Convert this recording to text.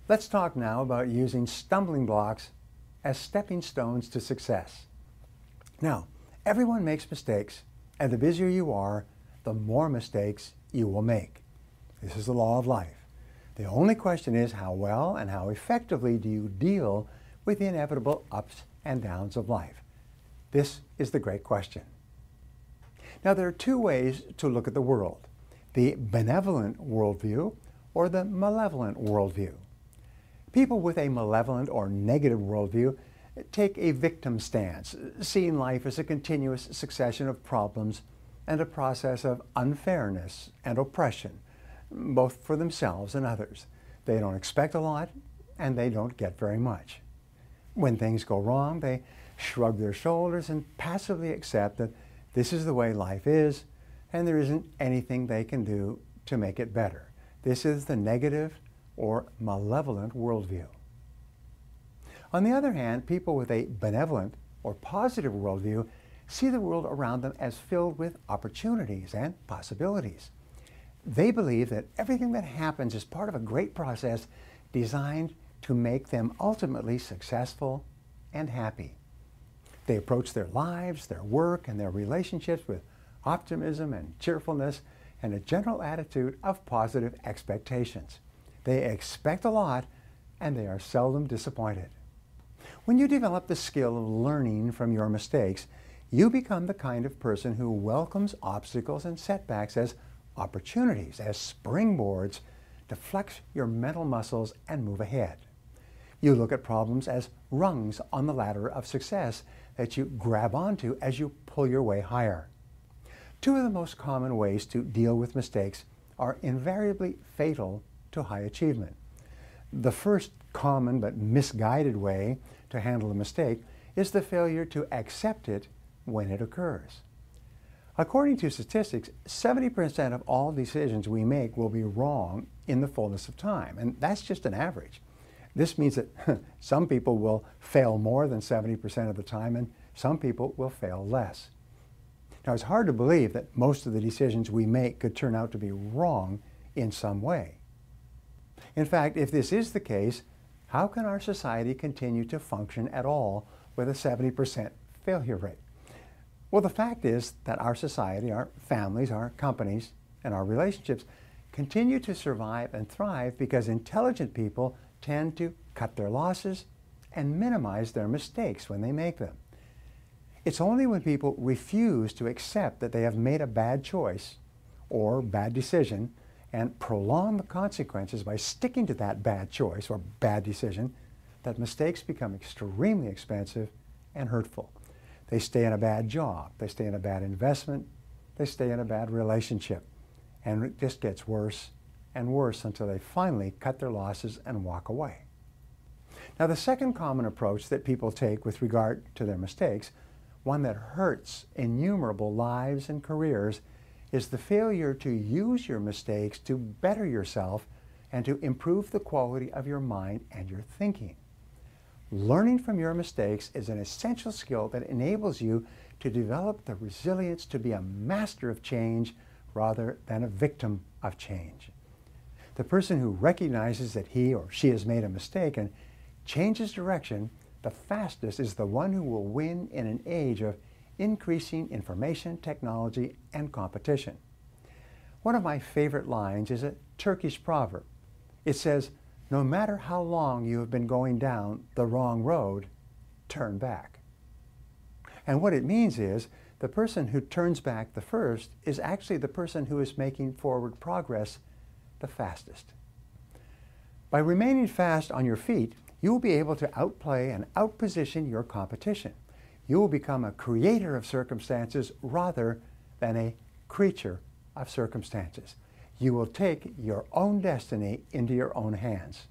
Let's talk now about using stumbling blocks as stepping stones to success. Now, everyone makes mistakes, and the busier you are, the more mistakes you will make. This is the law of life. The only question is how well and how effectively do you deal with the inevitable ups and downs of life? This is the great question. Now, there are two ways to look at the world: the benevolent worldview or the malevolent worldview. People with a malevolent or negative worldview take a victim stance, seeing life as a continuous succession of problems and a process of unfairness and oppression, both for themselves and others. They don't expect a lot, and they don't get very much. When things go wrong, they shrug their shoulders and passively accept that this is the way life is, and there isn't anything they can do to make it better. This is the negative or malevolent worldview. On the other hand, people with a benevolent or positive worldview see the world around them as filled with opportunities and possibilities. They believe that everything that happens is part of a great process designed to make them ultimately successful and happy. They approach their lives, their work, and their relationships with optimism and cheerfulness and a general attitude of positive expectations. They expect a lot, and they are seldom disappointed. When you develop the skill of learning from your mistakes, you become the kind of person who welcomes obstacles and setbacks as opportunities, as springboards to flex your mental muscles and move ahead. You look at problems as rungs on the ladder of success that you grab onto as you pull your way higher. Two of the most common ways to deal with mistakes are invariably fatal to high achievement. The first common but misguided way to handle a mistake is the failure to accept it when it occurs. According to statistics, 70% of all decisions we make will be wrong in the fullness of time, and that's just an average. This means that some people will fail more than 70% of the time, and some people will fail less. Now, it's hard to believe that most of the decisions we make could turn out to be wrong in some way. In fact, if this is the case, how can our society continue to function at all with a 70% failure rate? Well, the fact is that our society, our families, our companies, and our relationships continue to survive and thrive because intelligent people tend to cut their losses and minimize their mistakes when they make them. It's only when people refuse to accept that they have made a bad choice or bad decision and prolong the consequences by sticking to that bad choice or bad decision that mistakes become extremely expensive and hurtful. They stay in a bad job, they stay in a bad investment, they stay in a bad relationship, and it just gets worse and worse until they finally cut their losses and walk away. Now, the second common approach that people take with regard to their mistakes, one that hurts innumerable lives and careers, is the failure to use your mistakes to better yourself and to improve the quality of your mind and your thinking. Learning from your mistakes is an essential skill that enables you to develop the resilience to be a master of change rather than a victim of change. The person who recognizes that he or she has made a mistake and changes direction the fastest is the one who will win in an age of increasing information technology and competition. One of my favorite lines is a Turkish proverb. It says, "No matter how long you have been going down the wrong road, turn back." And what it means is the person who turns back the first is actually the person who is making forward progress the fastest. By remaining fast on your feet, you will be able to outplay and outposition your competition. You will become a creator of circumstances rather than a creature of circumstances. You will take your own destiny into your own hands.